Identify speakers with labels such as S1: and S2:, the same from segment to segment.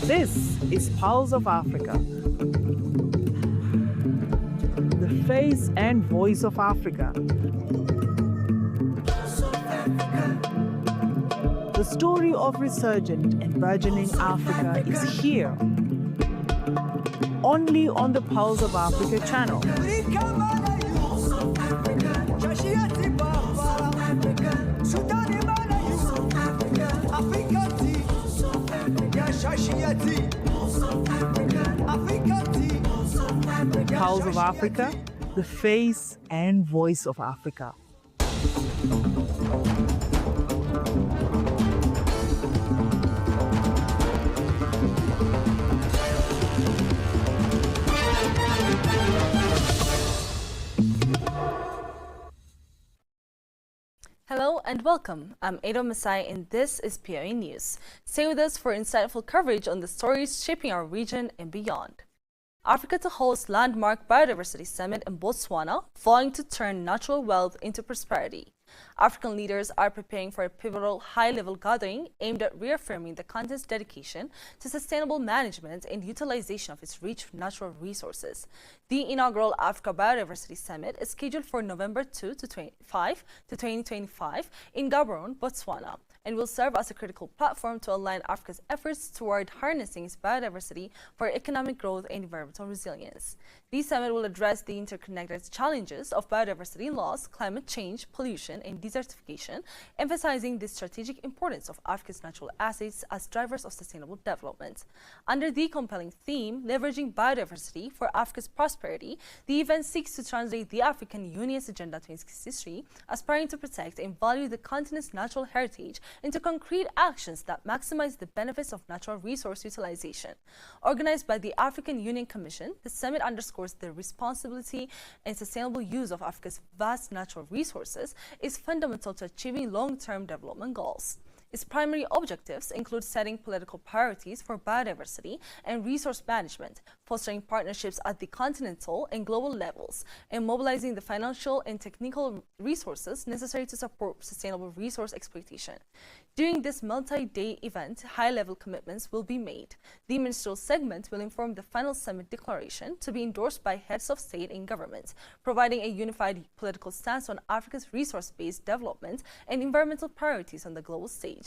S1: This is Pulse of Africa, the face and voice of Africa. The story of resurgent and burgeoning Africa is here, only on the Pulse of Africa channel. Pulse of Africa, the face and voice of Africa.
S2: Hello and welcome. I'm Ado Masai and this is POA News. Stay with us for insightful coverage on the stories shaping our region and beyond. Africa to host landmark Biodiversity Summit in Botswana, vowing to turn natural wealth into prosperity. African leaders are preparing for a pivotal high-level gathering aimed at reaffirming the continent's dedication to sustainable management and utilization of its rich natural resources. The inaugural Africa Biodiversity Summit is scheduled for November 2 to 2025 in Gaborone, Botswana, and will serve as a critical platform to align Africa's efforts toward harnessing its biodiversity for economic growth and environmental resilience. The summit will address the interconnected challenges of biodiversity loss, climate change, pollution, and desertification, emphasizing the strategic importance of Africa's natural assets as drivers of sustainable development. Under the compelling theme, Leveraging Biodiversity for Africa's Prosperity, the event seeks to translate the African Union's Agenda 2063, aspiring to protect and value the continent's natural heritage into concrete actions that maximize the benefits of natural resource utilization. Organized by the African Union Commission, the summit underscores the responsibility and sustainable use of Africa's vast natural resources is fundamental to achieving long-term development goals. Its primary objectives include setting political priorities for biodiversity and resource management, fostering partnerships at the continental and global levels, and mobilizing the financial and technical resources necessary to support sustainable resource exploitation. During this multi-day event, high-level commitments will be made. The ministerial segment will inform the final summit declaration to be endorsed by heads of state and government, providing a unified political stance on Africa's resource-based development and environmental priorities on the global stage.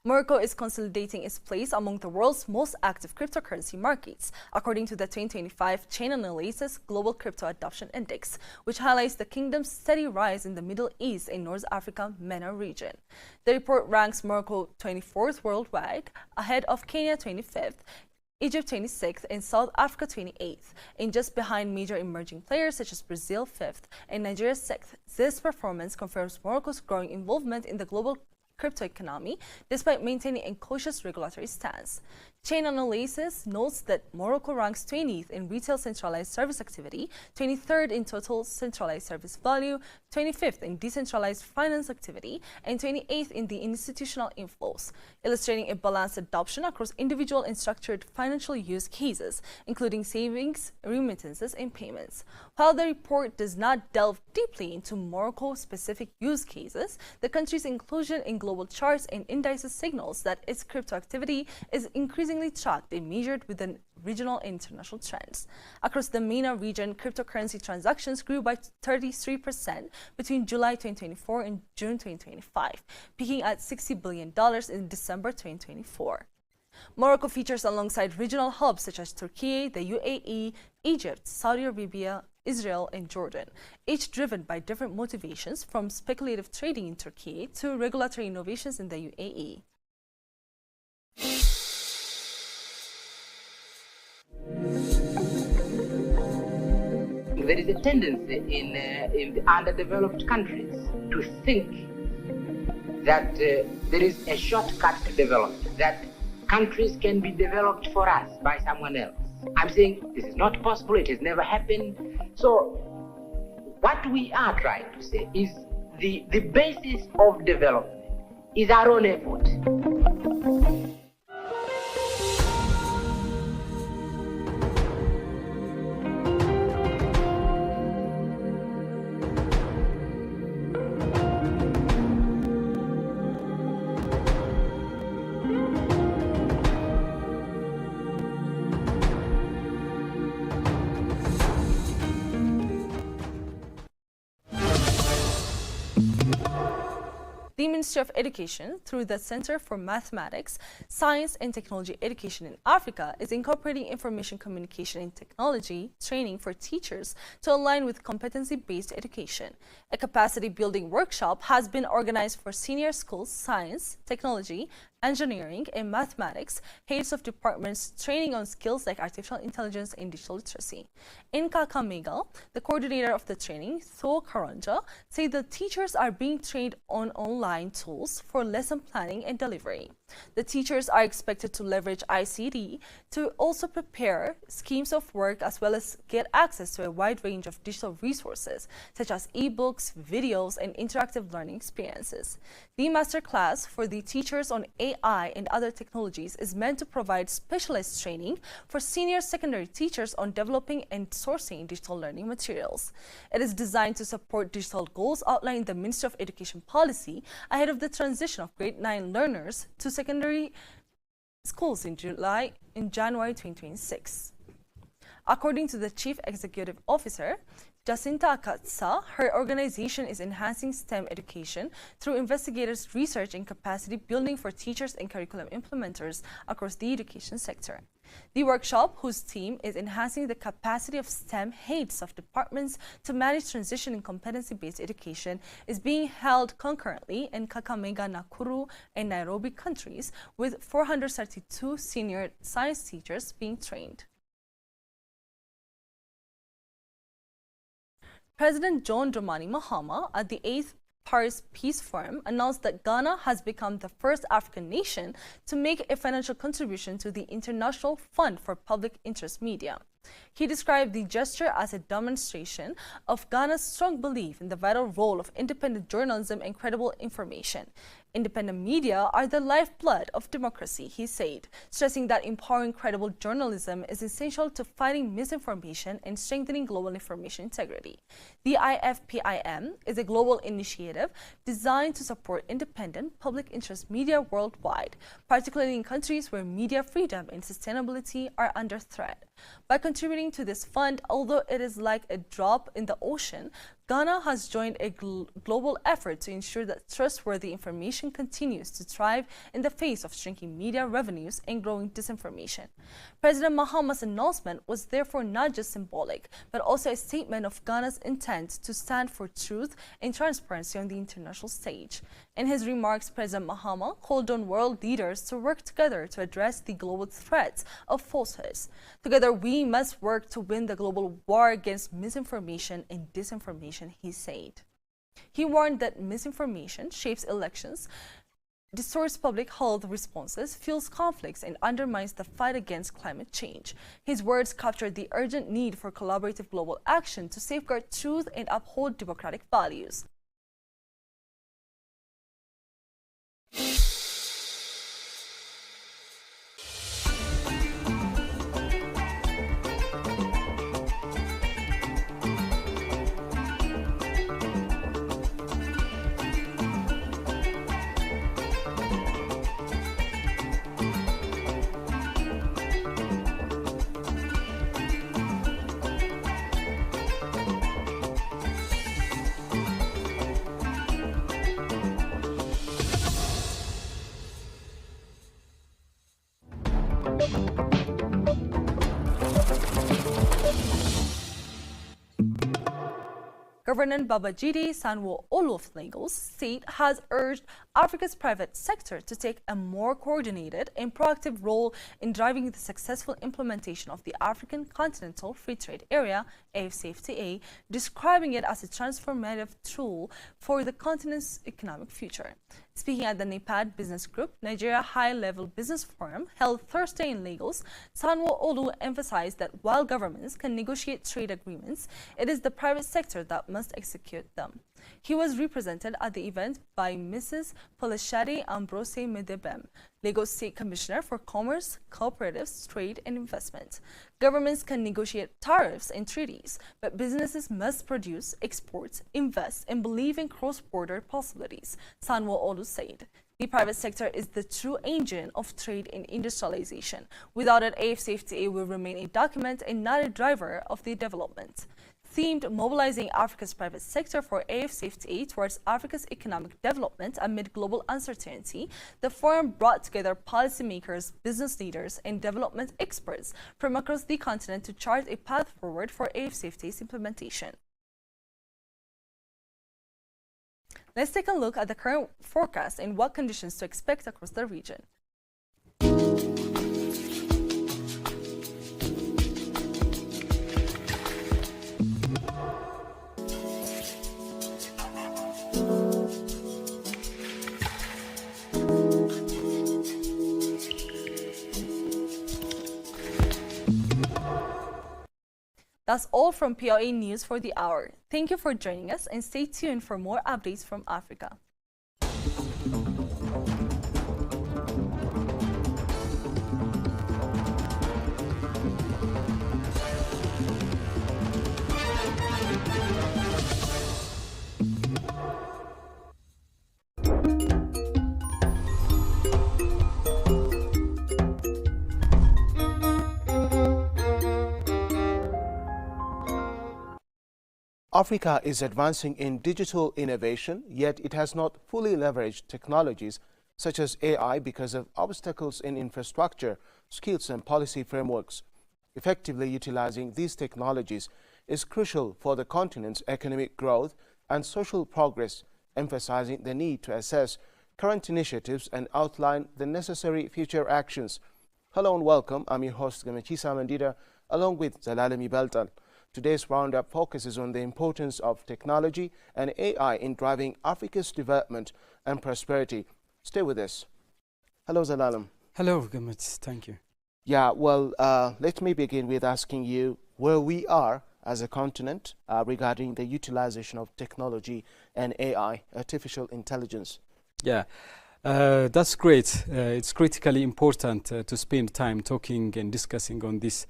S2: Morocco is consolidating its place among the world's most active cryptocurrency markets, according to the 2025 Chain Analysis Global Crypto Adoption Index, which highlights the kingdom's steady rise in the Middle East and North Africa MENA region. The report ranks Morocco 24th worldwide, ahead of Kenya 25th, Egypt 26th, and South Africa 28th, and just behind major emerging players such as Brazil 5th and Nigeria 6th. This performance confirms Morocco's growing involvement in the global crypto economy, despite maintaining a cautious regulatory stance. Chain Analysis notes that Morocco ranks 20th in retail centralized service activity, 23rd in total centralized service value, 25th in decentralized finance activity, and 28th in the institutional inflows, illustrating a balanced adoption across individual and structured financial use cases, including savings, remittances, and payments. While the report does not delve deeply into Morocco-specific use cases, the country's inclusion in global charts and indices signals that its crypto activity is increasingly tracked and measured within regional and international trends. Across the MENA region, cryptocurrency transactions grew by 33% between July 2024 and June 2025, peaking at $60 billion in December 2024. Morocco features alongside regional hubs such as Turkey, the UAE, Egypt, Saudi Arabia, Israel, and Jordan, each driven by different motivations, from speculative trading in Turkey to regulatory innovations in the UAE.
S3: There is a tendency in the underdeveloped countries to think that there is a shortcut to development, that countries can be developed for us by someone else. I'm saying this is not possible, it has never happened. So what we are trying to say is the basis of development is our own effort.
S2: The Ministry of Education, through the Center for Mathematics, Science and Technology Education in Africa, is incorporating information communication and technology training for teachers to align with competency-based education. A capacity-building workshop has been organized for senior schools, science, technology, engineering, and mathematics heads of departments training on skills like artificial intelligence and digital literacy. In Kakamega, the coordinator of the training, Tho Karanja, said the teachers are being trained on online tools for lesson planning and delivery. The teachers are expected to leverage ICT to also prepare schemes of work as well as get access to a wide range of digital resources such as ebooks, videos, and interactive learning experiences. The masterclass for the teachers on AI and other technologies is meant to provide specialized training for senior secondary teachers on developing and sourcing digital learning materials. It is designed to support digital goals outlined in the Ministry of Education policy ahead of the transition of grade 9 learners to secondary schools in January 2026. According to the Chief Executive Officer, Jacinta Akatsa, her organization is enhancing STEM education through investigators' research and capacity building for teachers and curriculum implementers across the education sector. The workshop, whose theme is enhancing the capacity of STEM heads of departments to manage transition in competency-based education, is being held concurrently in Kakamega, Nakuru, and Nairobi countries, with 432 senior science teachers being trained. President John Dramani Mahama at the 8th Paris Peace Forum announced that Ghana has become the first African nation to make a financial contribution to the International Fund for Public Interest Media. He described the gesture as a demonstration of Ghana's strong belief in the vital role of independent journalism and credible information. Independent media are the lifeblood of democracy, he said, stressing that empowering credible journalism is essential to fighting misinformation and strengthening global information integrity. The IFPIM is a global initiative designed to support independent public interest media worldwide, particularly in countries where media freedom and sustainability are under threat. By contributing to this fund, although it is like a drop in the ocean, Ghana has joined a global effort to ensure that trustworthy information continues to thrive in the face of shrinking media revenues and growing disinformation. President Mahama's announcement was therefore not just symbolic, but also a statement of Ghana's intent to stand for truth and transparency on the international stage. In his remarks, President Mahama called on world leaders to work together to address the global threats of falsehoods. Together, we must work to win the global war against misinformation and disinformation, he said. He warned that misinformation shapes elections, distorts public health responses, fuels conflicts, and undermines the fight against climate change. His words captured the urgent need for collaborative global action to safeguard truth and uphold democratic values. Governor Babajide Sanwo-Olu of Lagos State has urged Africa's private sector to take a more coordinated and proactive role in driving the successful implementation of the African Continental Free Trade Area, AfCFTA, describing it as a transformative tool for the continent's economic future. Speaking at the NEPAD Business Group, Nigeria High-Level Business Forum held Thursday in Lagos, Sanwo-Olu emphasized that while governments can negotiate trade agreements, it is the private sector that must execute them. He was represented at the event by Mrs. Polashade Ambrose Medebem, Lagos State Commissioner for Commerce, Cooperatives, Trade and Investment. Governments can negotiate tariffs and treaties, but businesses must produce, export, invest, and believe in cross-border possibilities, Sanwo-Olu said. The private sector is the true engine of trade and industrialization. Without it, AfCFTA will remain a document and not a driver of the development. themed Mobilizing Africa's Private Sector for AfCFTA Towards Africa's Economic Development Amid Global Uncertainty, the forum brought together policymakers, business leaders, and development experts from across the continent to chart a path forward for AfCFTA's implementation. Let's take a look at the current forecast and what conditions to expect across the region. That's all from POA News for the hour. Thank you for joining us and stay tuned for more updates from Africa.
S4: Africa is advancing in digital innovation, yet it has not fully leveraged technologies such as AI because of obstacles in infrastructure, skills and policy frameworks. Effectively utilizing these technologies is crucial for the continent's economic growth and social progress, emphasizing the need to assess current initiatives and outline the necessary future actions. Hello and welcome. I'm your host, Gamachisa Mandida, along with Zalalemi Beltal. Today's roundup focuses on the importance of technology and AI in driving Africa's development and prosperity. Stay with us. Hello, Zalalem.
S5: Hello, Gamach. Thank you.
S4: Yeah, well, let me begin with asking you where we are as a continent regarding the utilization of technology and AI, artificial intelligence.
S5: Yeah, that's great. It's critically important to spend time talking and discussing on this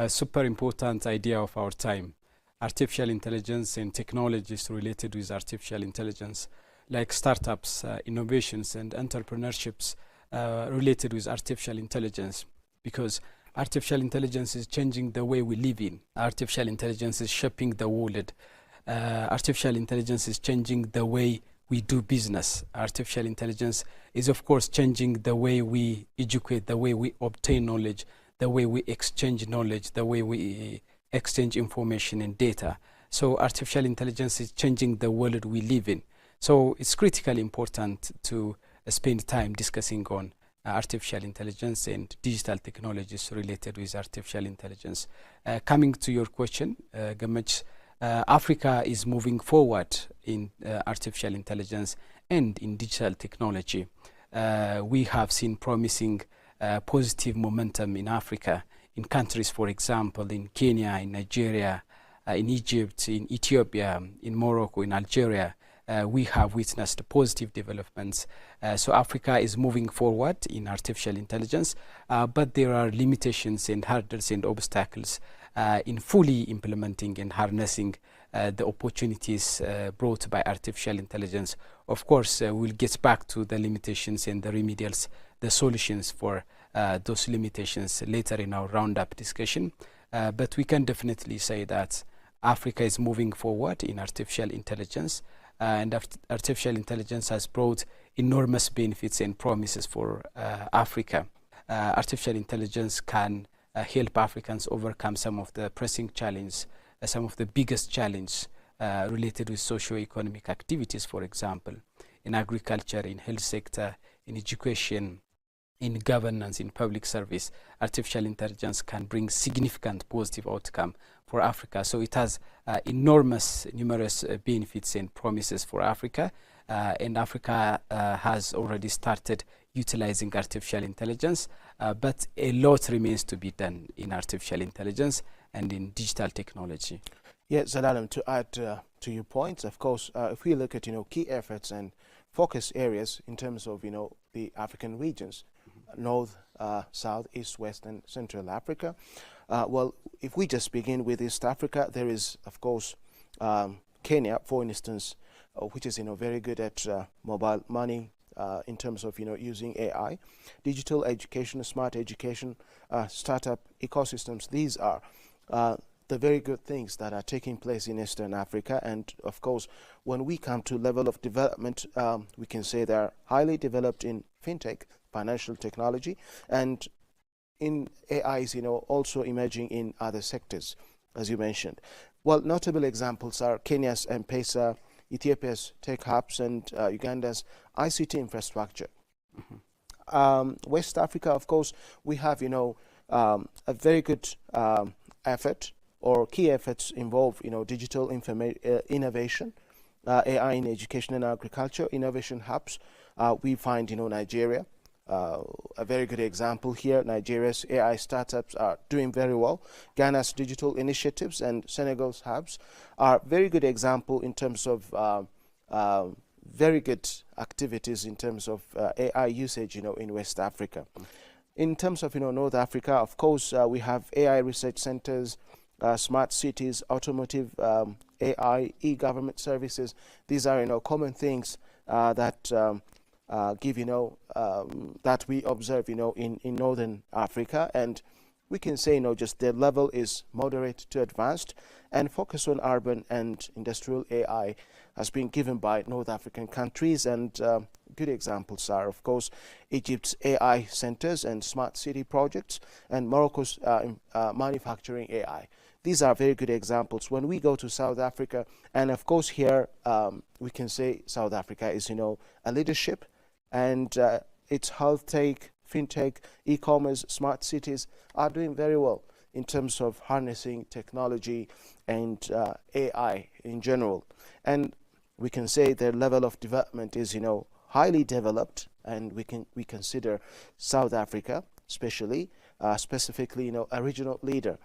S5: super important idea of our time, artificial intelligence and technologies related with artificial intelligence, like startups, innovations and entrepreneurships related with artificial intelligence, because artificial intelligence is changing the way we live in. Artificial intelligence is shaping the world. Artificial intelligence is changing the way we do business. Artificial intelligence is, of course, changing the way we educate, the way we obtain knowledge, the way we exchange knowledge, the way we exchange information and data. So artificial intelligence is changing the world we live in. So it's critically important to spend time discussing on artificial intelligence and digital technologies related with artificial intelligence. Coming to your question, Gamach, Africa is moving forward in artificial intelligence and in digital technology. We have seen promising positive momentum in Africa, in countries, for example, in Kenya, in Nigeria, in Egypt, in Ethiopia, in Morocco, in Algeria. We have witnessed positive developments. So Africa is moving forward in artificial intelligence, but there are limitations and hurdles and obstacles in fully implementing and harnessing the opportunities brought by artificial intelligence. Of course, we'll get back to the limitations and the remedials, the solutions for those limitations later in our roundup discussion. But we can definitely say that Africa is moving forward in artificial intelligence, and artificial intelligence has brought enormous benefits and promises for Africa. Artificial intelligence can help Africans overcome some of the pressing challenges, some of the biggest challenges related with socio-economic activities, for example, in agriculture, in health sector, in education, in governance, in public service. Artificial intelligence can bring significant positive outcome for Africa. So it has numerous benefits and promises for Africa, and Africa has already started utilizing artificial intelligence, but a lot remains to be done in artificial intelligence and in digital technology.
S4: Yes, Zalalem, to add to your points, of course, if we look at key efforts and focus areas in terms of the African regions, North, South, East, West, and Central Africa. Well, if we just begin with East Africa, there is, of course, Kenya, for instance, which is very good at mobile money in terms of using AI, digital education, smart education, startup ecosystems. These are the very good things that are taking place in Eastern Africa. And of course, when we come to level of development, we can say they're highly developed in fintech, financial technology, and in AIs, also emerging in other sectors, as you mentioned. Well, notable examples are Kenya's M-Pesa, Ethiopia's tech hubs, and Uganda's ICT infrastructure. West Africa, of course, we have, a very good effort or key efforts involve, digital innovation, AI in education and agriculture, innovation hubs. We find, Nigeria, a very good example here. Nigeria's AI startups are doing very well. Ghana's digital initiatives and Senegal's hubs are very good example in terms of very good activities in terms of AI usage, in West Africa. In terms of, North Africa, of course, we have AI research centers, smart cities, automotive, AI, e-government services. These are, common things that give, that we observe, in Northern Africa. And we can say, just the level is moderate to advanced, and focus on urban and industrial AI has been given by North African countries. And good examples are, of course, Egypt's AI centers and smart city projects, and Morocco's manufacturing AI. These are very good examples. When we go to South Africa, and of course here we can say South Africa is, a leadership, and its health tech, fintech, e-commerce, smart cities are doing very well in terms of harnessing technology and AI in general. And we can say their level of development is, highly developed, and we consider South Africa specifically, a regional leader.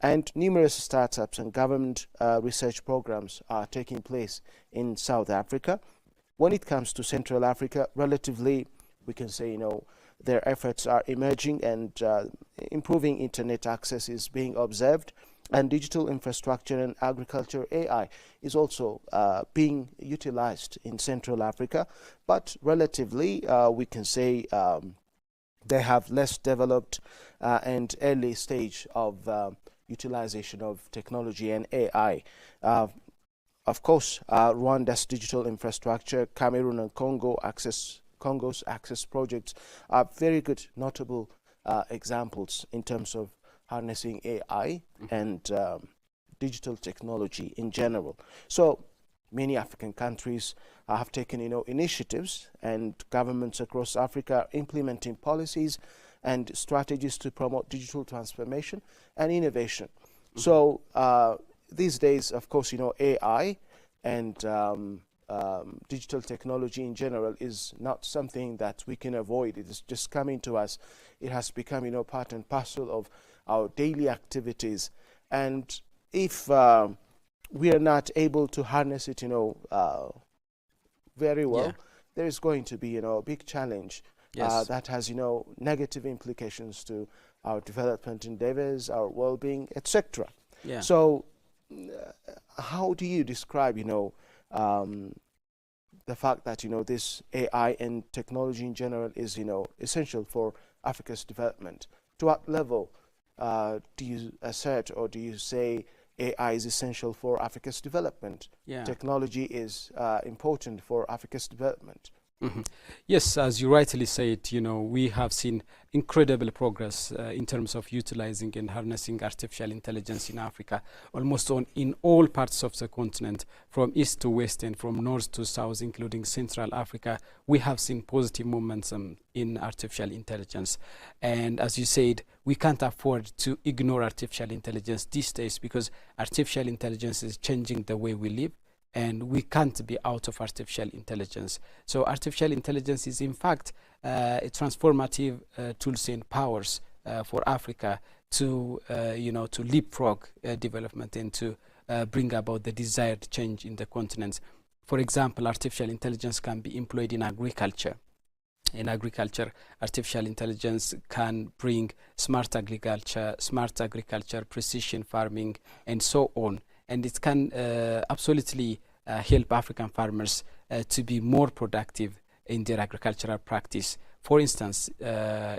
S4: And numerous startups and government research programs are taking place in South Africa. When it comes to Central Africa, relatively, we can say, their efforts are emerging, and improving internet access is being observed, and digital infrastructure and agriculture AI is also being utilized in Central Africa. But relatively, we can say they have less developed and early stage of utilization of technology and AI. Of course, Rwanda's digital infrastructure, Cameroon and Congo's access projects are very good, notable examples in terms of harnessing AI and digital technology in general. So many African countries have taken, initiatives, and governments across Africa are implementing policies and strategies to promote digital transformation and innovation. So these days, of course, AI and digital technology in general is not something that we can avoid. It is just coming to us. It has become, part and parcel of our daily activities. And if we are not able to harness it, very well, there is going to be, a big challenge that has, negative implications to our development endeavors, our well-being, etc. So how do you describe, the fact that, this AI and technology in general is, essential for Africa's development? To what level do you assert, or do you say AI is essential for Africa's development? Technology is important for Africa's development.
S5: Yes, as you rightly said, we have seen incredible progress in terms of utilizing and harnessing artificial intelligence in Africa, almost in all parts of the continent, from east to west and from north to south, including Central Africa. We have seen positive momentum in artificial intelligence. And as you said, we can't afford to ignore artificial intelligence these days, because artificial intelligence is changing the way we live, and we can't be out of artificial intelligence. So artificial intelligence is, in fact, a transformative tools and powers for Africa to, to leapfrog development and to bring about the desired change in the continent. For example, artificial intelligence can be employed in agriculture. In agriculture, artificial intelligence can bring smart agriculture, precision farming, and so on. And it can absolutely help African farmers to be more productive in their agricultural practice. For instance,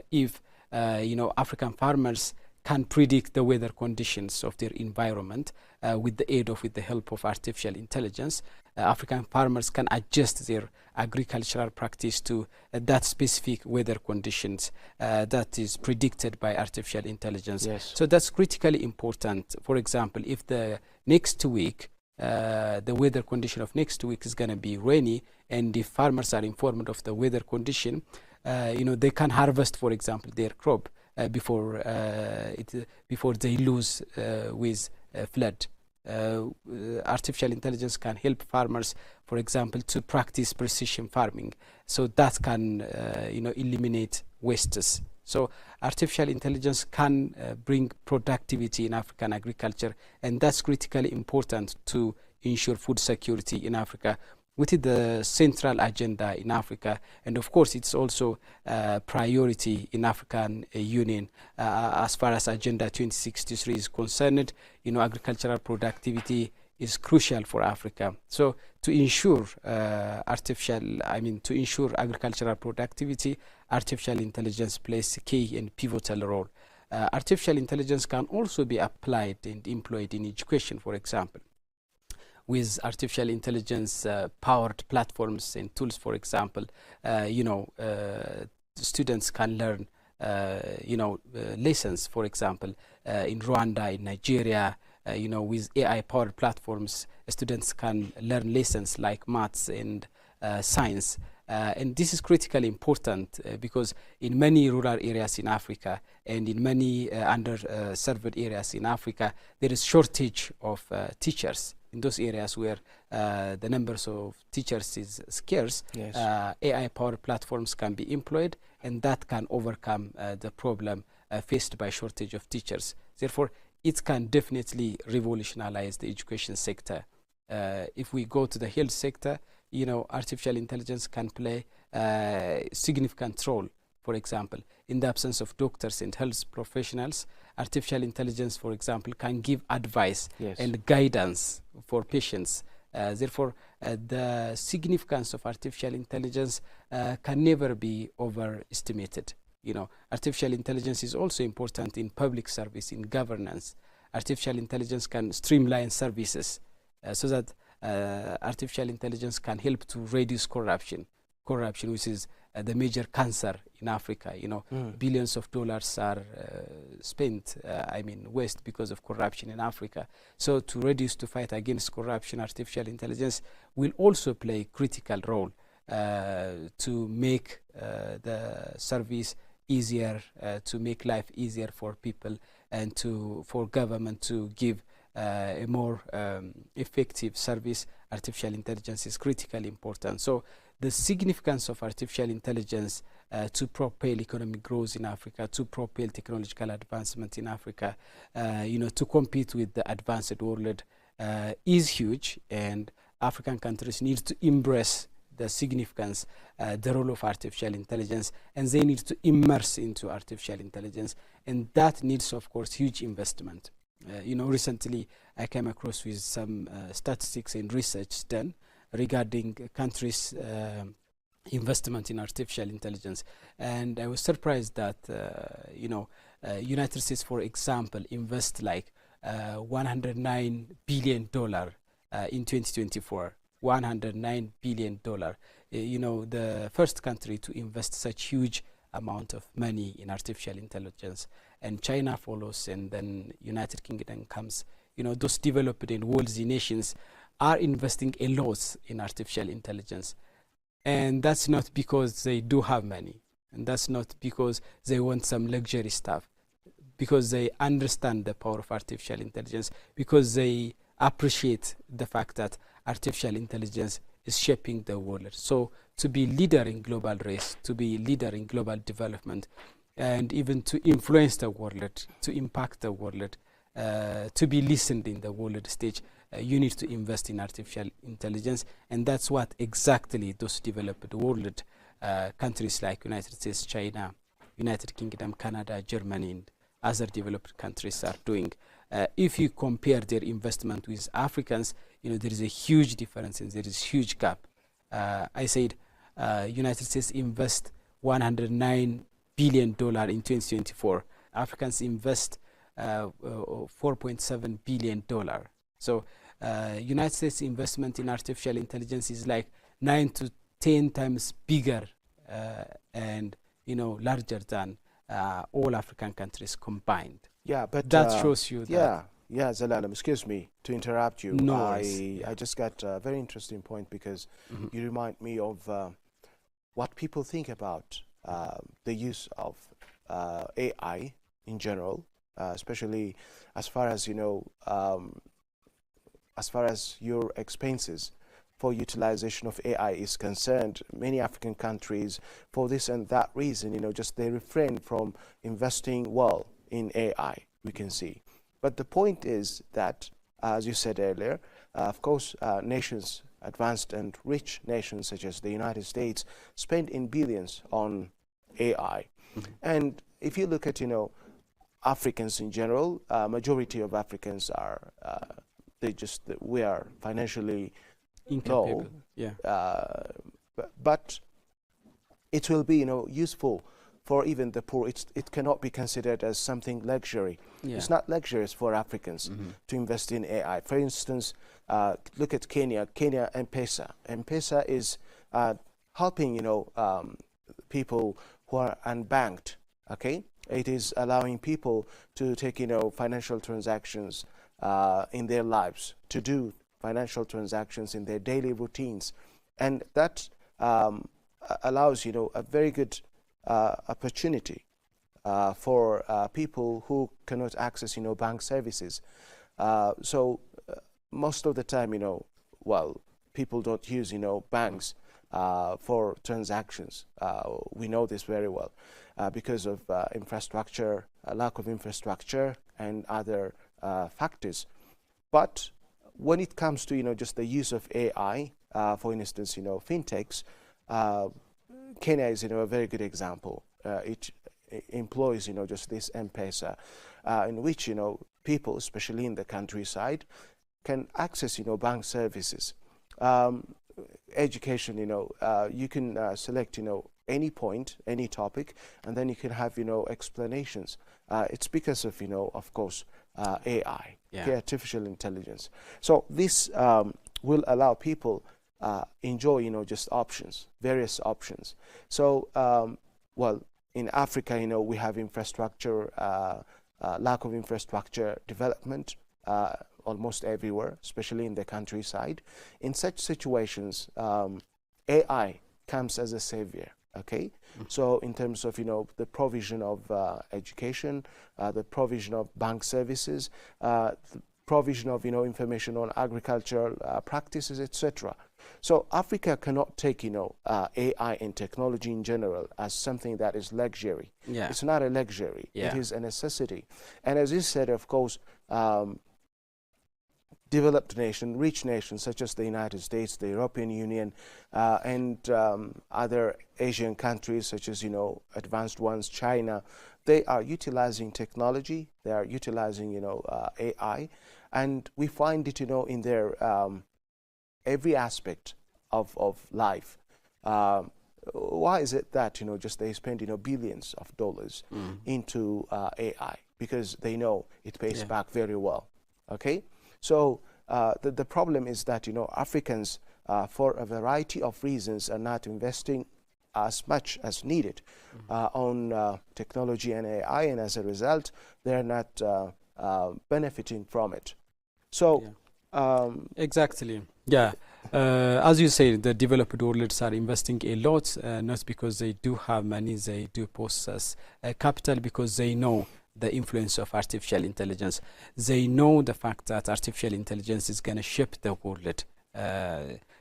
S5: if African farmers can predict the weather conditions of their environment with the help of artificial intelligence. African farmers can adjust their agricultural practice to that specific weather conditions that is predicted by artificial intelligence.
S4: Yes.
S5: So that's critically important. For example, if the next week the weather condition of next week is going to be rainy, and if farmers are informed of the weather condition, they can harvest, for example, their crop before they lose with flood. Artificial intelligence can help farmers, for example, to practice precision farming, so that can eliminate wastes. So artificial intelligence can bring productivity in African agriculture, and that's critically important to ensure food security in Africa, which is the central agenda in Africa. And of course, it's also a priority in African Union as far as Agenda 2063 is concerned. Agricultural productivity is crucial for Africa. So to ensure agricultural productivity, artificial intelligence plays a key and pivotal role. Artificial intelligence can also be applied and employed in education, for example, with artificial intelligence powered platforms and tools. For example, students can learn lessons, for example, in Rwanda, in Nigeria, with AI powered platforms, students can learn lessons like maths and science. And this is critically important because in many rural areas in Africa and in many underserved areas in Africa, there is shortage of teachers. In those areas where the numbers of teachers is scarce,
S4: yes,
S5: AI-powered platforms can be employed, and that can overcome the problem faced by shortage of teachers. Therefore, it can definitely revolutionize the education sector. If we go to the health sector, artificial intelligence can play a significant role. For example, in the absence of doctors and health professionals, artificial intelligence, for example, can give advice, yes, and guidance for patients. Therefore, the significance of artificial intelligence can never be overestimated. Artificial intelligence is also important in public service, in governance. Artificial intelligence can streamline services so that artificial intelligence can help to reduce corruption, which is the major cancer in Africa. Billions of dollars are spent, waste because of corruption in Africa. So to fight against corruption, artificial intelligence will also play a critical role to make the service easier, to make life easier for people, and for government to give a more effective service. Artificial intelligence is critically important. So the significance of artificial intelligence to propel economic growth in Africa, to propel technological advancement in Africa, to compete with the advanced world is huge, and African countries need to embrace the significance, the role of artificial intelligence, and they need to immerse into artificial intelligence, and that needs, of course, huge investment. Recently I came across with some statistics and research done regarding countries' investment in artificial intelligence, and I was surprised that United States, for example, invest like $109 billion in 2024. $109 billion. The first country to invest such huge amount of money in artificial intelligence, and China follows, and then United Kingdom comes. Those developed and wealthy nations are investing a lot in artificial intelligence, and that's not because they do have money, and that's not because they want some luxury stuff, because they understand the power of artificial intelligence, because they appreciate the fact that artificial intelligence is shaping the world. So to be leader in global race, to be leader in global development, and even to influence the world, to impact the world, to be listened in the world stage, you need to invest in artificial intelligence. And that's what exactly those developed world countries like United States, China, United Kingdom, Canada, Germany, and other developed countries are doing. If you compare their investment with Africans, there is a huge difference and there is huge gap. I said United States invest $109 billion in 2024. Africans invest $4.7 billion. So United States investment in artificial intelligence is like 9 to 10 times bigger and larger than all African countries combined.
S4: Yeah, but
S5: that shows you that.
S4: Yeah, Zelalem, excuse me to interrupt you.
S5: No
S4: I just got a very interesting point because you remind me of what people think about the use of AI in general, especially as far as as far as your expenses for utilization of AI is concerned. Many African countries, for this and that reason, just they refrain from investing well in AI, we can see. But the point is that, as you said earlier, of course, nations, advanced and rich nations such as the United States, spend in billions on AI. And if you look at, Africans in general, majority of Africans are, we are financially
S5: incapable.
S4: But it will be, useful for even the poor. It cannot be considered as something luxury. It's not luxurious for Africans to invest in AI. For instance, look at Kenya. Kenya M-Pesa. M-Pesa is helping, people who are unbanked. Okay, it is allowing people to take, financial transactions in their lives, to do financial transactions in their daily routines, and that allows a very good opportunity for people who cannot access bank services. So most of the time, people don't use banks for transactions. We know this very well because of infrastructure, lack of infrastructure, and other factors. But when it comes to just the use of AI, for instance, fintechs, Kenya is a very good example. It employs just this M-Pesa, in which people, especially in the countryside, can access bank services. Education, you can select any point, any topic, and then you can have explanations. It's because of course, AI, artificial intelligence. So this will allow people enjoy just options, various options. So well, in Africa, we have infrastructure, lack of infrastructure development almost everywhere, especially in the countryside. In such situations, AI comes as a savior. Okay, so in terms of the provision of education, the provision of bank services, the provision of information on agricultural practices, etc. So Africa cannot take AI and technology in general as something that is luxury. It's not a luxury. It is a necessity. And as you said, of course, developed nation, rich nations such as the United States, the European Union, and other Asian countries such as advanced ones, China, they are utilizing technology. They are utilizing AI, and we find it in their every aspect of life. Why is it that just they spend billions of dollars into AI? Because they know it pays back very well. Okay. So the problem is that Africans, for a variety of reasons, are not investing as much as needed on technology and AI, and as a result, they are not benefiting from it. So
S5: exactly, as you say, the developed worlds are investing a lot, not because they do have money, they do possess capital, because they know the influence of artificial intelligence. They know the fact that artificial intelligence is going to shape the world.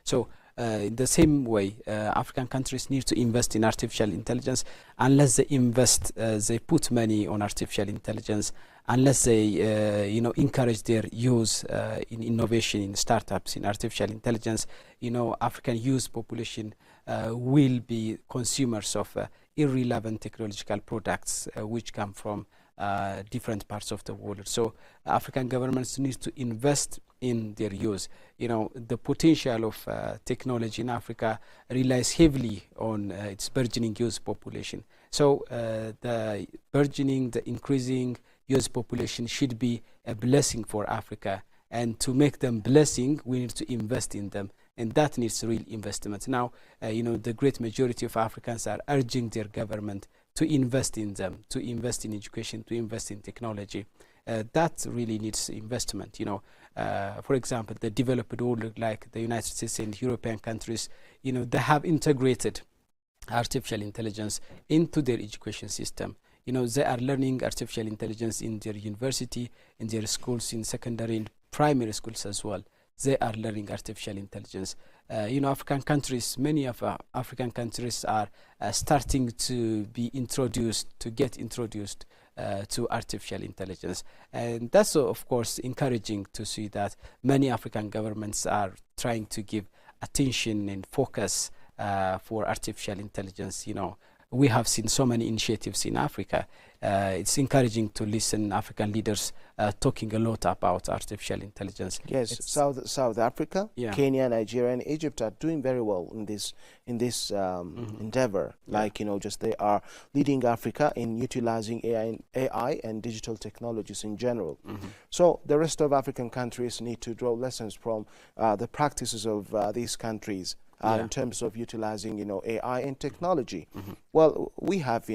S5: So in the same way, African countries need to invest in artificial intelligence. Unless they invest, they put money on artificial intelligence, unless they encourage their use in innovation, in startups, in artificial intelligence, African youth population will be consumers of irrelevant technological products which come from different parts of the world. So African governments need to invest in their use. The potential of technology in Africa relies heavily on its burgeoning youth population. So the burgeoning, the increasing youth population should be a blessing for Africa. And to make them blessing, we need to invest in them. And that needs real investment. Now, the great majority of Africans are urging their government to invest in them, to invest in education, to invest in technology. That really needs investment. For example, the developed world like the United States and European countries, they have integrated artificial intelligence into their education system. They are learning artificial intelligence in their university, in their schools, in secondary and primary schools as well. They are learning artificial intelligence. African countries, many of African countries are starting to get introduced to artificial intelligence. And that's, of course, encouraging to see that many African governments are trying to give attention and focus for artificial intelligence. We have seen so many initiatives in Africa. It's encouraging to listen African leaders talking a lot about artificial intelligence.
S4: Yes, South Africa, Kenya, Nigeria, and Egypt are doing very well in this endeavor. Like just they are leading Africa in utilizing AI and digital technologies in general. So the rest of African countries need to draw lessons from the practices of these countries. In terms of utilizing, AI and technology. Well, we have,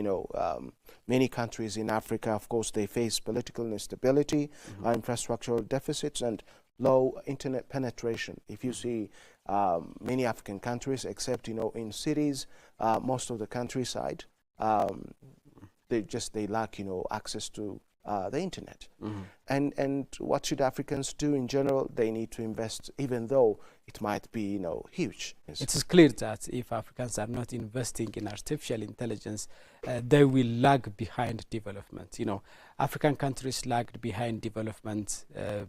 S4: many countries in Africa, of course, they face political instability, infrastructural deficits, and low internet penetration. If you see many African countries, except, in cities, most of the countryside, they lack, access to the internet. And what should Africans do in general? They need to invest, even though it might be, huge.
S5: It is clear that if Africans are not investing in artificial intelligence, they will lag behind development. African countries lagged behind development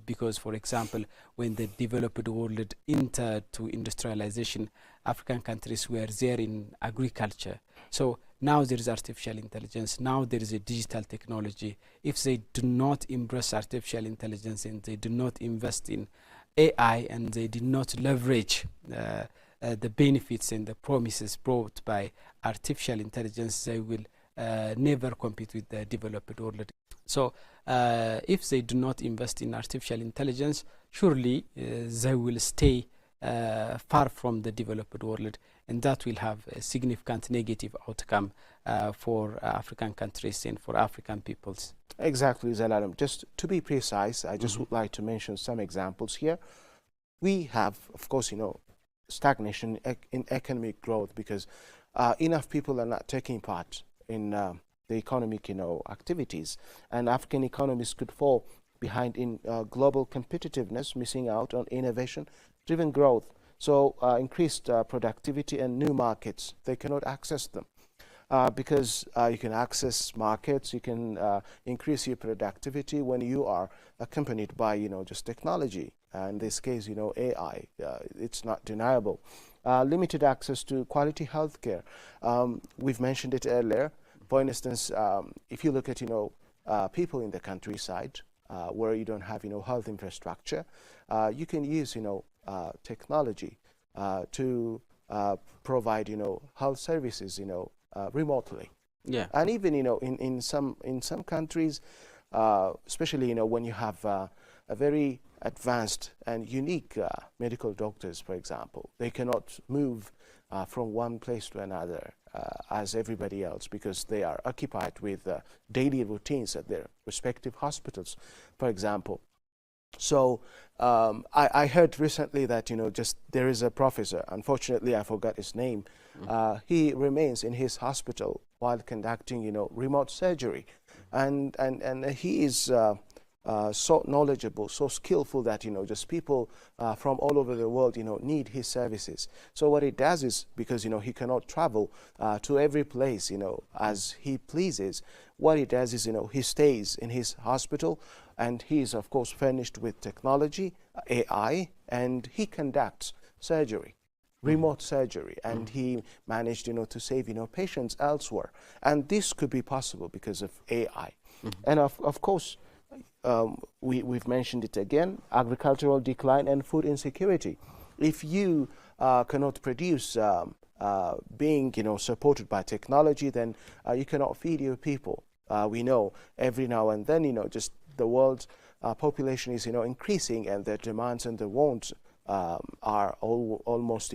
S5: because, for example, when the developed world entered to industrialization, African countries were there in agriculture. So now there is artificial intelligence, now there is a digital technology. If they do not embrace artificial intelligence and they do not invest in AI and they do not leverage the benefits and the promises brought by artificial intelligence, they will never compete with the developed world. So if they do not invest in artificial intelligence, surely they will stay far from the developed world, and that will have a significant negative outcome for African countries and for African peoples.
S4: Exactly, Zelalem. Just to be precise, I just would like to mention some examples here. We have, of course, stagnation in economic growth because enough people are not taking part in the economic, activities, and African economies could fall behind in global competitiveness, missing out on innovation-driven growth. So increased productivity and new markets, they cannot access them. Because you can access markets, you can increase your productivity when you are accompanied by, just technology. In this case, AI, it's not deniable. Limited access to quality healthcare. We've mentioned it earlier. For instance, if you look at, people in the countryside where you don't have, health infrastructure, you can use, technology to provide, health services, remotely. And even in some countries, especially when you have a very advanced and unique medical doctors, for example, they cannot move from one place to another as everybody else because they are occupied with daily routines at their respective hospitals, for example. So I heard recently that just there is a professor, unfortunately I forgot his name, he remains in his hospital while conducting remote surgery, and he is so knowledgeable, so skillful that just people from all over the world need his services. So what he does is, because he cannot travel to every place as he pleases, what he does is he stays in his hospital, and he is of course furnished with technology, AI, and he conducts surgery, remote surgery, and he managed to save patients elsewhere. And this could be possible because of AI. And of course, we've mentioned it again, agricultural decline and food insecurity. If you cannot produce being supported by technology, then you cannot feed your people. we know every now and then, just the world's population is, increasing, and the demands and the wants are almost,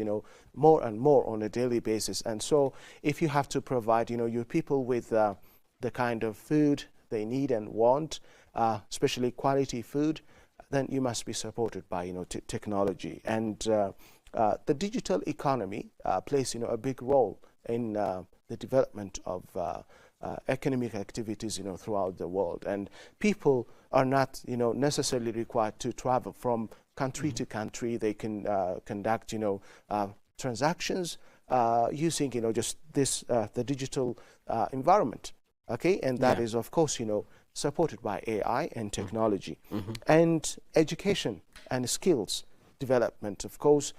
S4: more and more on a daily basis. And so if you have to provide, your people with the kind of food they need and want, especially quality food, then you must be supported by, technology. And the digital economy plays, a big role in the development of economic activities, throughout the world. And people are not, necessarily required to travel from country to country. They can conduct, transactions using, just this the digital environment. Okay, and that is, of course, supported by AI and technology. And education and skills development, of course,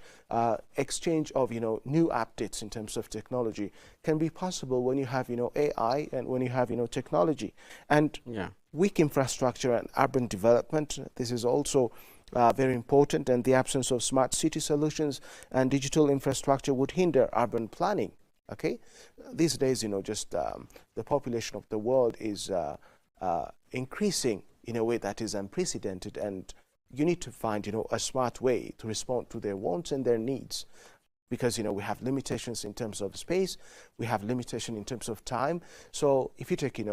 S4: exchange of, new updates in terms of technology can be possible when you have, AI and when you have, technology. And weak infrastructure and urban development, this is also very important, and the absence of smart city solutions and digital infrastructure would hinder urban planning. Okay, these days, just the population of the world is increasing in a way that is unprecedented, and you need to find, a smart way to respond to their wants and their needs, because, we have limitations in terms of space, we have limitation in terms of time. So if you take,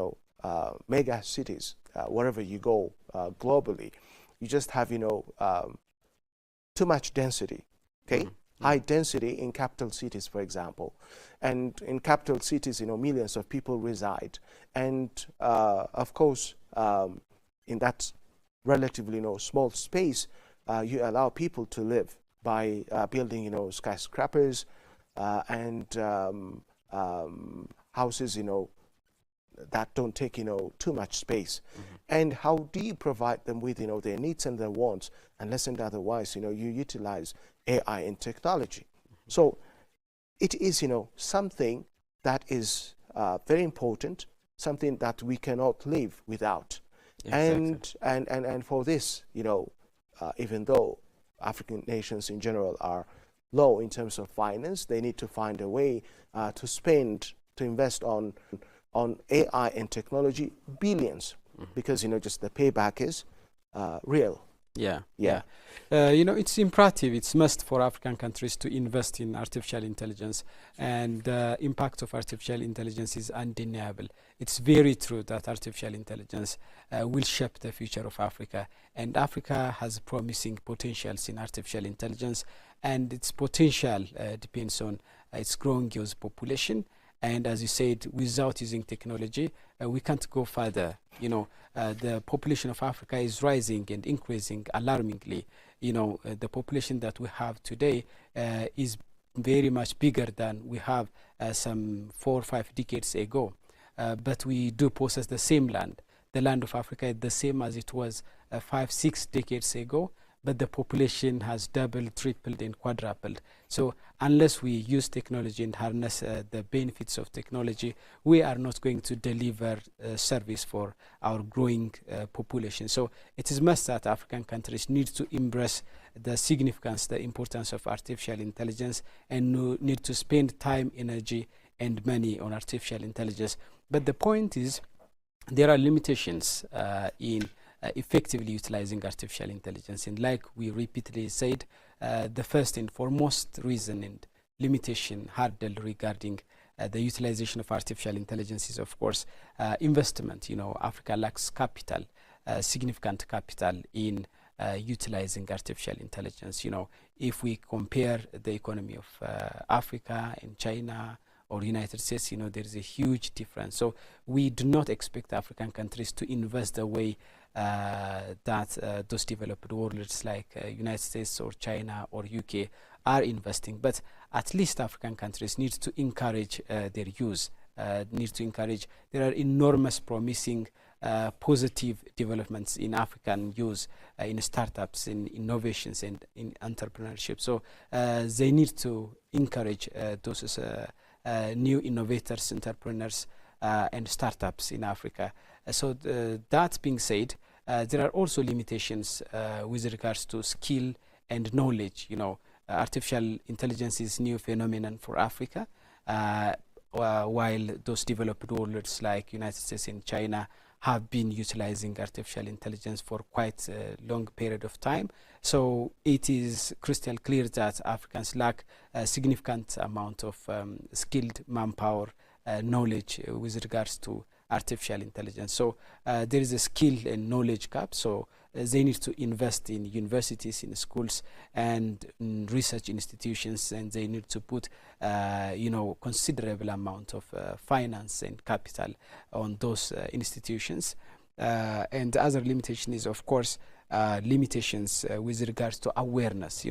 S4: mega cities, wherever you go globally, you just have, too much density. Okay. High density in capital cities, for example, and in capital cities, millions of people reside, and of course, in that relatively, small space, you allow people to live by building, skyscrapers and houses, that don't take, too much space. And how do you provide them with, their needs and their wants, unless and otherwise, you utilize AI and technology. So it is, something that is very important, something that we cannot live without. Exactly. And for this, even though African nations in general are low in terms of finance, they need to find a way to invest on AI and technology billions, because, just the payback is real.
S5: It's imperative, it's must for African countries to invest in artificial intelligence, and the impact of artificial intelligence is undeniable. It's very true that artificial intelligence will shape the future of Africa, and Africa has promising potentials in artificial intelligence, and its potential depends on its growing youth population. And as you said, without using technology, we can't go further. The population of Africa is rising and increasing alarmingly. The population that we have today is very much bigger than we have some 4 or 5 decades ago. But we do possess the same land. The land of Africa is the same as it was 5, 6 decades ago, but the population has doubled, tripled, and quadrupled. So unless we use technology and harness the benefits of technology, we are not going to deliver service for our growing population. So it is must that African countries need to embrace the significance, the importance of artificial intelligence, and need to spend time, energy, and money on artificial intelligence. But the point is, there are limitations in effectively utilizing artificial intelligence. And like we repeatedly said, the first and foremost reason and limitation hurdle regarding the utilization of artificial intelligence is, of course, investment. Africa lacks capital, significant capital in utilizing artificial intelligence. If we compare the economy of Africa and China or United States, there is a huge difference. So we do not expect African countries to invest the way that those developed worlds like United States or China or UK are investing. But at least African countries need to encourage their use, need to encourage. There are enormous promising positive developments in African use, in startups, in innovations, and in entrepreneurship. So they need to encourage those new innovators, entrepreneurs, and startups in Africa. So that being said, there are also limitations with regards to skill and knowledge. Artificial intelligence is a new phenomenon for Africa. while those developed worlds like United States and China have been utilizing artificial intelligence for quite a long period of time. So it is crystal clear that Africans lack a significant amount of skilled manpower knowledge with regards to artificial intelligence. So there is a skill and knowledge gap. So they need to invest in universities, in schools, and in research institutions, and they need to put, considerable amount of finance and capital on those institutions. And the other limitation is, of course, limitations with regards to awareness.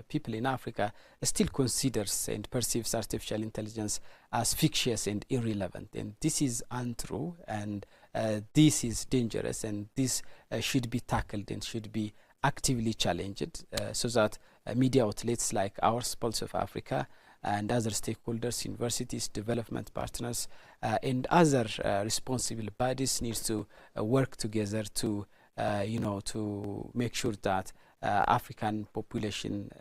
S5: People in Africa still considers and perceives artificial intelligence as fictitious and irrelevant, and this is untrue, and this is dangerous, and this should be tackled and should be actively challenged so that media outlets like ours, Pulse of Africa, and other stakeholders, universities, development partners, and other responsible bodies need to work together to to make sure that African population,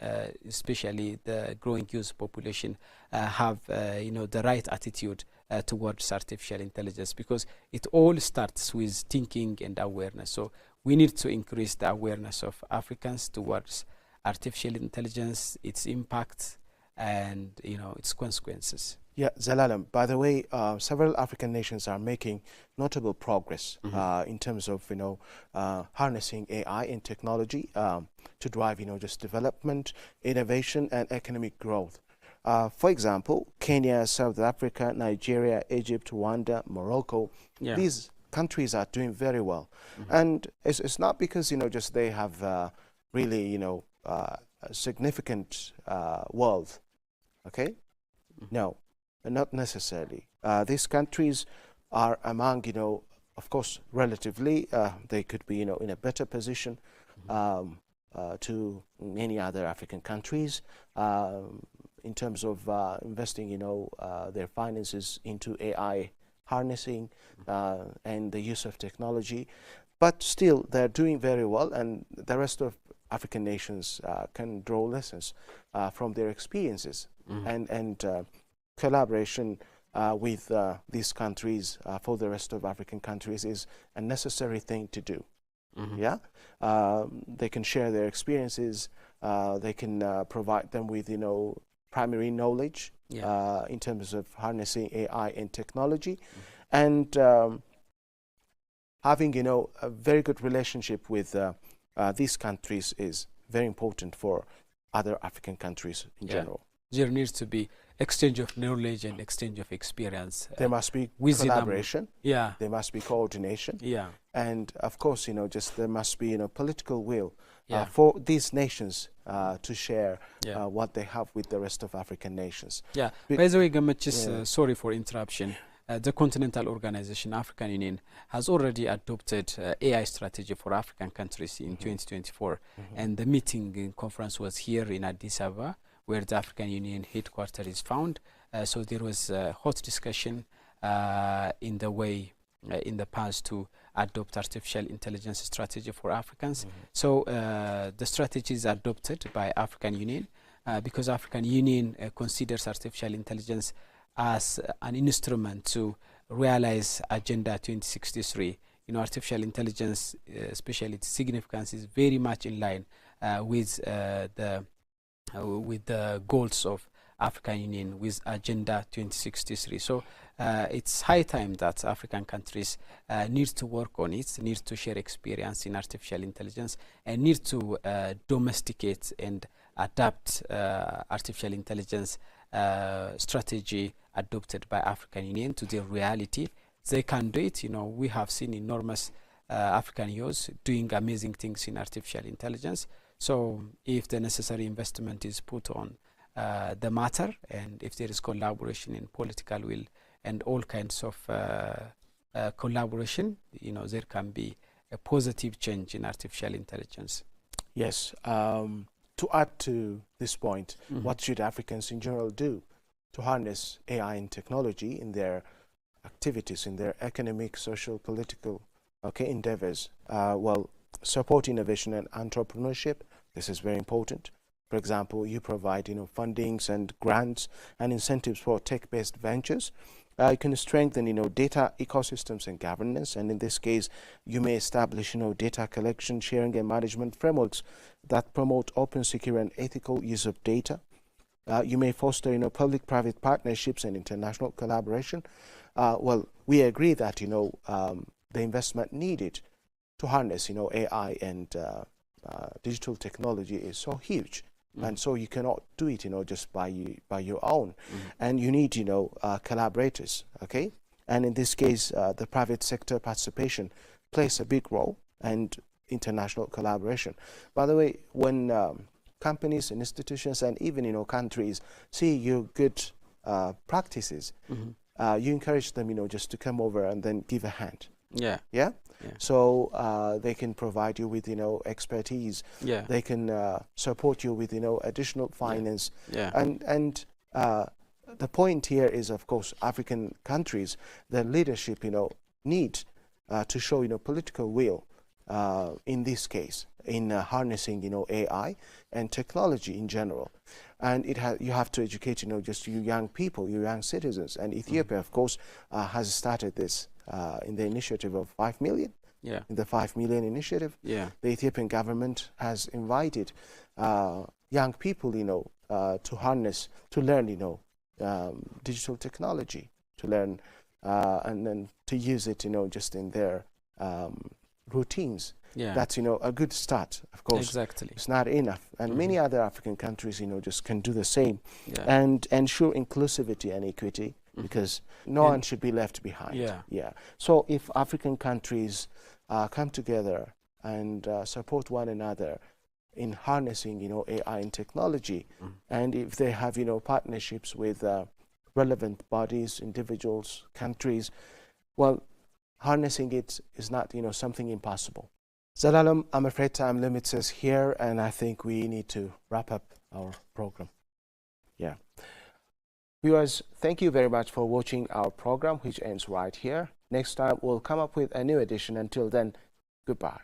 S5: especially the growing youth population, have the right attitude towards artificial intelligence, because it all starts with thinking and awareness. So we need to increase the awareness of Africans towards artificial intelligence, its impact, and its consequences.
S4: Yeah, Zelalem, by the way, several African nations are making notable progress in terms of, harnessing AI and technology to drive, just development, innovation, and economic growth. For example, Kenya, South Africa, Nigeria, Egypt, Rwanda, Morocco, these countries are doing very well. And it's not because, just they have really, a significant wealth, okay? No. Not necessarily. These countries are among, of course, relatively, they could be, in a better position to many other African countries in terms of investing, their finances into AI harnessing and the use of technology. But still, they're doing very well, and the rest of African nations can draw lessons from their experiences. And collaboration with these countries for the rest of African countries is a necessary thing to do. Yeah, they can share their experiences. They can provide them with primary knowledge in terms of harnessing AI and technology, and having a very good relationship with these countries is very important for other African countries in general.
S5: There needs to be exchange of knowledge and exchange of experience.
S4: There must be collaboration. There must be coordination. And of course, just there must be political will for these nations to share what they have with the rest of African nations.
S5: By the way, Gamachis, sorry for interruption. The Continental Organization, African Union, has already adopted AI strategy for African countries in 2024. And the meeting conference was here in Addis Ababa, where the African Union headquarters is found. So there was a hot discussion in the past to adopt artificial intelligence strategy for Africans. So the strategy is adopted by African Union because African Union considers artificial intelligence as an instrument to realize Agenda 2063. Artificial intelligence, especially its significance, is very much in line with the goals of African Union, with Agenda 2063. So it's high time that African countries need to work on it, need to share experience in artificial intelligence, and need to domesticate and adapt artificial intelligence strategy adopted by African Union to their reality. They can do it. We have seen enormous African youths doing amazing things in artificial intelligence. So if the necessary investment is put on the matter, and if there is collaboration in political will and all kinds of collaboration, there can be a positive change in artificial intelligence.
S4: Yes. To add to this point, what should Africans in general do to harness AI and technology in their activities, in their economic, social, political endeavors? Well, support innovation and entrepreneurship. This is very important. For example, you provide, fundings and grants and incentives for tech-based ventures. You can strengthen, data ecosystems and governance. And in this case, you may establish, data collection, sharing, and management frameworks that promote open, secure, and ethical use of data. You may foster, public-private partnerships and international collaboration. Well, we agree that, the investment needed to harness, AI and digital technology is so huge. And so you cannot do it, just by your own. And you need, collaborators, okay? And in this case, the private sector participation plays a big role, and international collaboration. By the way, when companies and institutions and even, countries see your good practices, you encourage them, just to come over and then give a hand.
S5: Yeah.
S4: Yeah? So they can provide you with, expertise.
S5: Yeah.
S4: They can support you with, additional finance.
S5: Yeah.
S4: And the point here is, of course, African countries, their leadership, need to show, political will in this case, in harnessing, AI and technology in general. And you have to educate, just you young people, you young citizens. And Ethiopia, of course, has started this in the initiative of 5 million.
S5: Yeah.
S4: In the 5 million initiative,
S5: Yeah.
S4: the Ethiopian government has invited young people, to harness, to learn, digital technology, to learn and then to use it, just in their routines.
S5: Yeah.
S4: That's, a good start, of course.
S5: Exactly.
S4: It's not enough. And many other African countries, just can do the same.
S5: Yeah.
S4: And ensure inclusivity and equity, because no one should be left behind.
S5: Yeah.
S4: So if African countries come together and support one another in harnessing, AI and technology, and if they have, partnerships with relevant bodies, individuals, countries, well, harnessing it is not, something impossible. Zalalam, I'm afraid time limits us here, and I think we need to wrap up our program. Yeah. Viewers, thank you very much for watching our program, which ends right here. Next time, we'll come up with a new edition. Until then, goodbye.